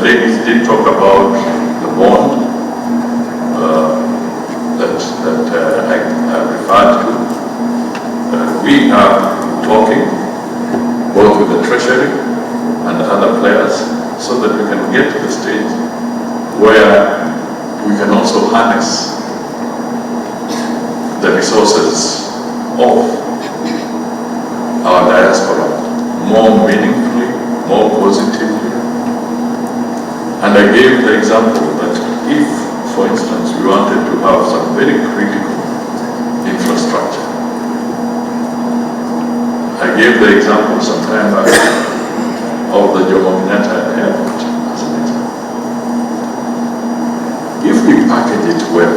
ladies did talk about the bond that I referred to. We are talking both with the Treasury and other players so that we can get to the stage where we can also harness the resources of our diaspora more meaningfully, more positively. And I gave the example that if, for instance, we wanted to have some very critical infrastructure, I gave the example some time back of the Kenyatta airport as an example. If we package it well,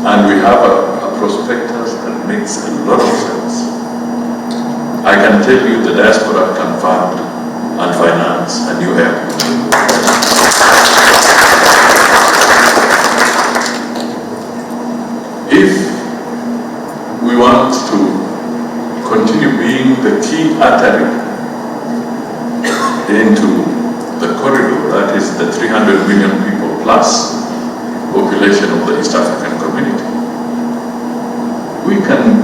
and we have a prospectus that makes a lot of sense, I can tell you the diaspora can fund and finance a new airport. If we want to continue being the key artery into the corridor, that is the 300 million people plus population of the East African community, we can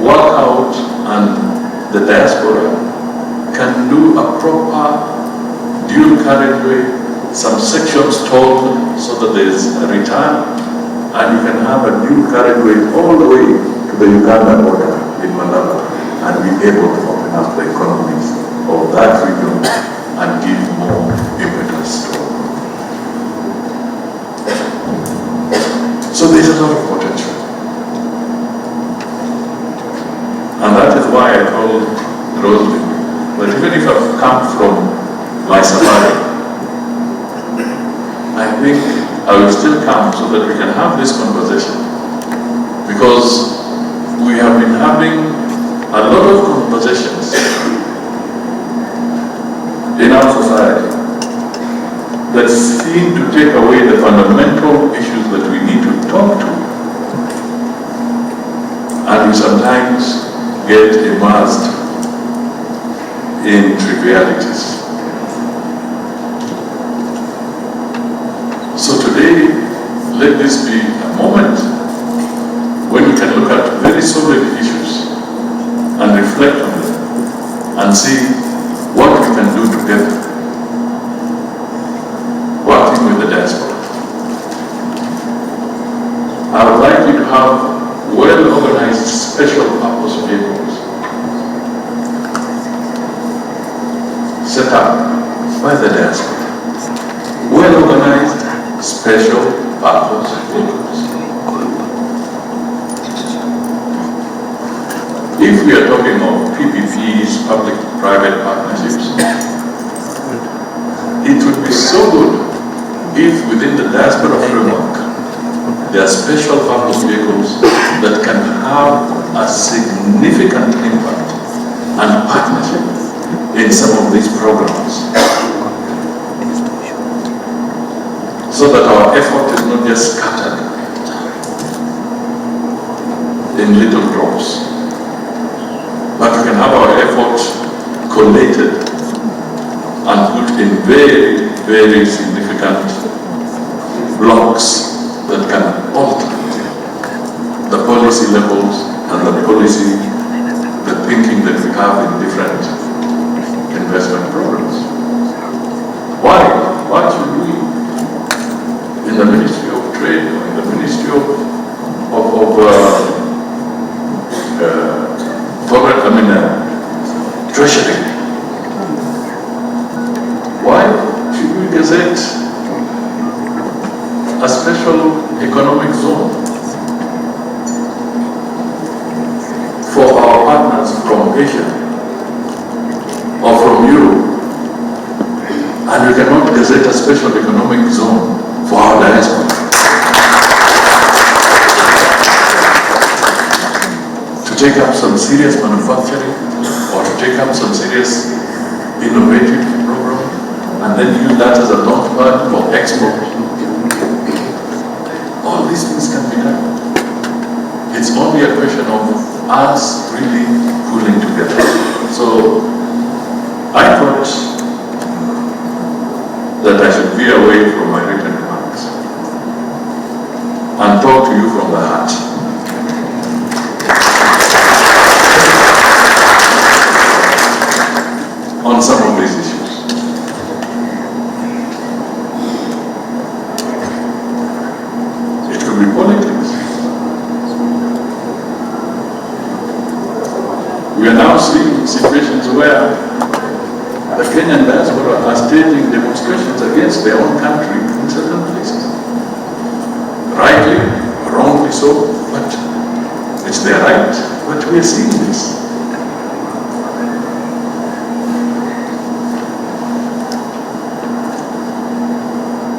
work out and the diaspora can do a proper dual carriageway, some sections tolled so that there is a return, and you can have a dual carriageway all the way to the Uganda border in Mudavadi and be able to open up the economies of that region and give more impetus to it. So there's a lot of potential. And that is why I told Rosalie that even if I've come from my safari, I think I will still come so that we can have this conversation, because we have been having a lot of conversations in our society that seem to take away the fundamental issues that we need to talk to, and we sometimes get immersed in trivialities. So today, let this be a moment when we can look at very solid issues and reflect on them and see what we can do together, working with the diaspora. I would like you to have well-organized special purpose vehicles set up by the diaspora. Well-organized special purpose vehicles. If we are talking of PPPs, public-private partnerships, it would be so good if within the diaspora framework there are special purpose vehicles that can have a significant impact and partnership in some of these programs, so that our effort is not just scattered in little drops, but we can have our effort collated and put in very, very significant blocks that can alter the policy levels and the policy, the thinking that we have in different investment programs. Why should we, in the Ministry of Trade or in the Ministry of Treasury, why should we gazette a special economic zone for our partners from Asia or from Europe, and we cannot gazette a special economic zone for our diaspora? To take up some serious manufacturing or to take up some serious innovative program and then use that as a launchpad for export. All these things can be done. It's only a question of us really pulling together. on some of these issues. It could be politics. We are now seeing situations where the Kenyan diaspora are staging demonstrations against their own country in certain places. Rightly, wrongly so, but it's their right. But we are seeing this.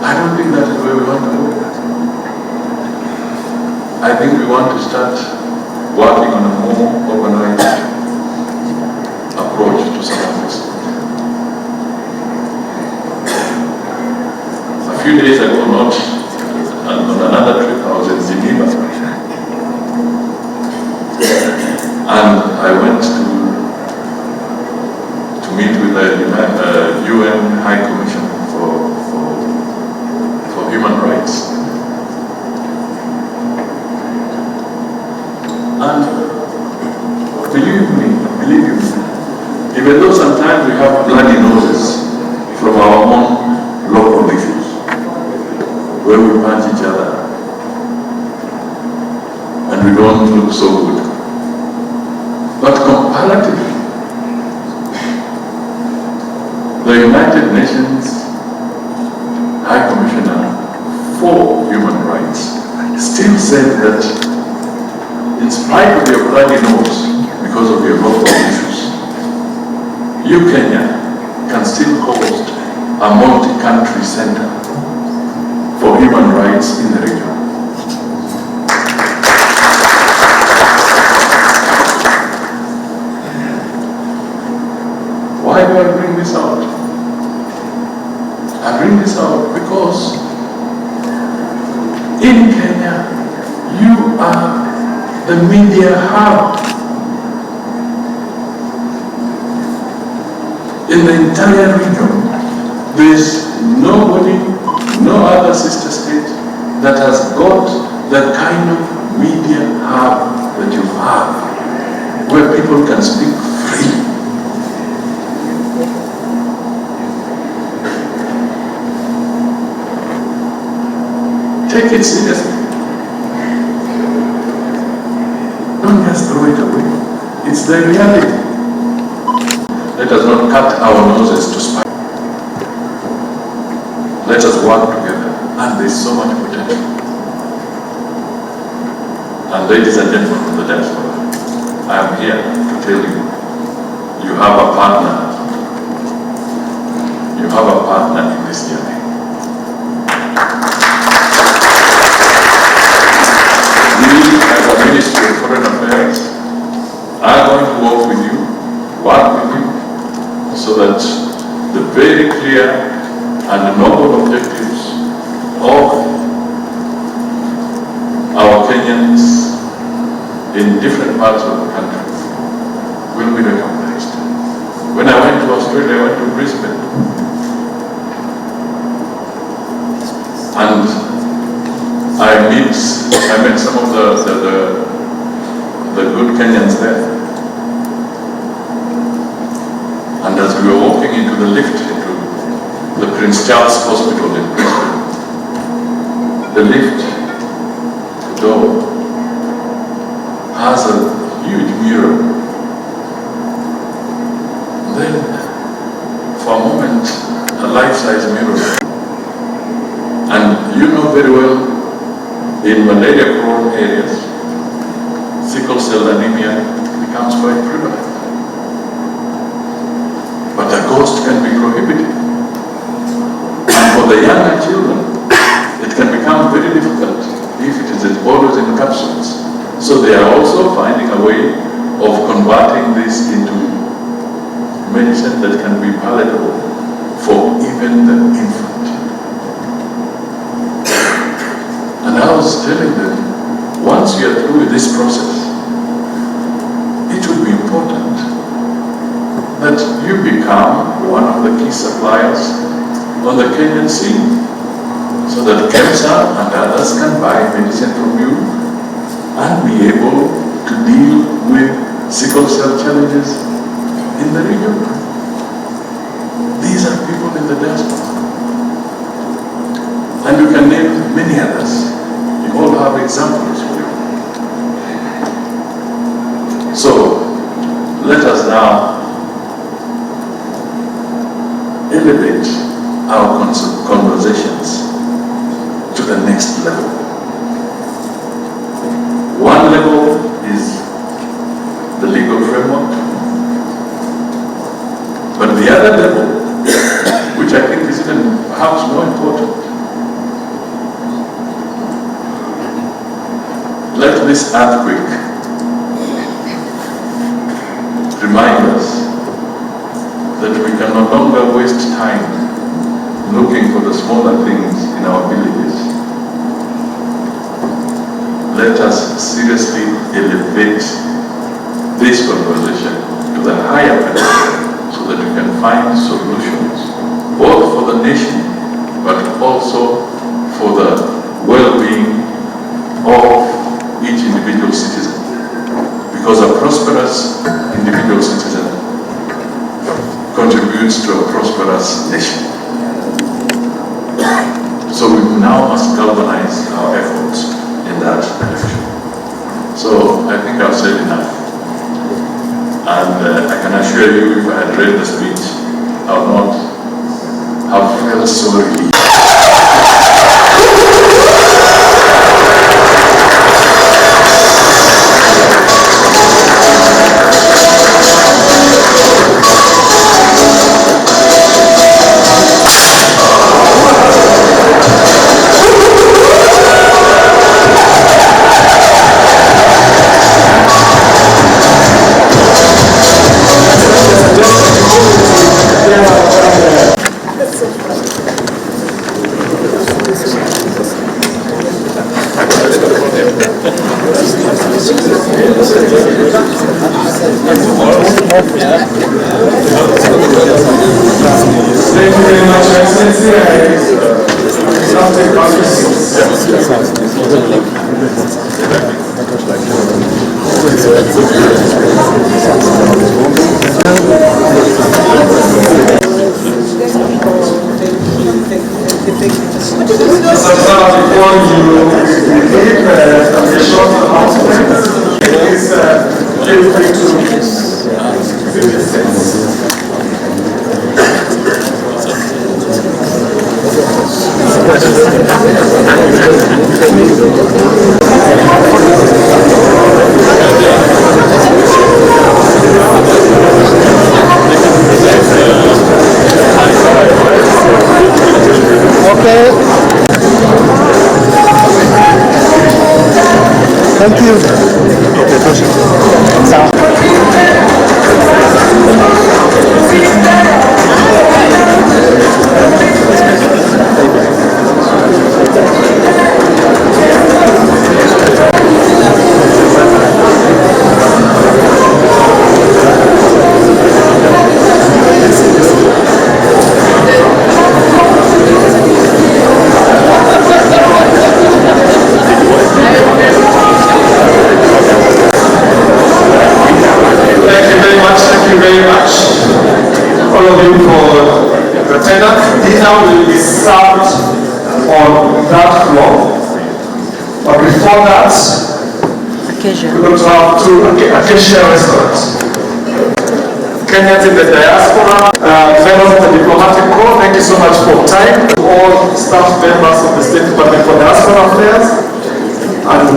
I don't think that is where we want to go. I think we want to start working on a more organized approach to some of this. A few days ago, on another trip, I was in Geneva, and I went to meet with the UN High Commission for Human Rights. And believe you, even though sometimes we have bloody noses from our own local issues, where we punch each other and we don't look so good. But comparatively, the United Nations High Commissioner for Human Rights still said that in spite of your bloody nose, because of your local issues, you, Kenya, can still host a multi-country center for human rights in the region. Why do I bring this out? I bring this out because in Kenya, you are the media hub. In the entire region, there is nobody, no other sister state that has got the kind of media hub that you have, where people can speak freely. Take it seriously. Don't just throw it away. It's the reality. Let us not cut our noses to spite. Let us work together. And there is so much potential. And ladies and gentlemen of the diaspora, I am here to tell you, you have a partner. You have a partner in this journey. We, as a Ministry of Foreign Affairs, are going to work with you, so that the very clear and noble objectives of our Kenyans in different parts of the country will be recognized. When I went to Australia, I went to Brisbane, and I met some of the good Kenyans there. And as we were walking into the lift into the Prince Charles Hospital in Brisbane, the lift door has a huge mirror. Then, for a moment, a life-size mirror. And you know very well, in malaria-prone areas, sickle cell anemia becomes quite prevalent. But a ghost can be prohibited. And for the younger children, it can become very difficult if it is always in capsules. So they are also finding a way of converting this into medicine that can be palatable for even the infant. And I was telling them, once you are through with this process, it will be important that you become one of the key suppliers on the Kenyan scene, so that KEMSA and others can buy medicine from you and be able to deal with sickle cell challenges in the region. let us now elevate our conversations to the next level. One level is the legal framework, but the other level, which I think is even perhaps more important, let this earthquake remind us that we can no longer waste time looking for the smaller things in our villages. Let us seriously elevate this conversation to the higher pedestal so that we can find solutions both for the nation but also for the well-being of each individual citizen. Because a prosperous individual citizen contributes to a prosperous nation. So we now must galvanize our efforts in that direction. So I think I've said enough. And I can assure you, if I had read the speech, I would not have felt so relieved. Thank you. Okay, proszę. Dinner will be served on that floor, but before that, we're going to have two Acacia restaurants. Kenyans in the diaspora, members of the diplomatic corps, thank you so much for time. To all staff members of the State Department for Diaspora Affairs, and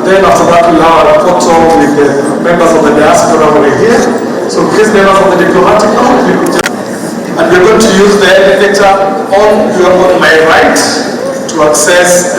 then after that we'll have a photo with the members of the diaspora over here. So please, members of the diplomatic corps, and we're going to use the elevator on my right to access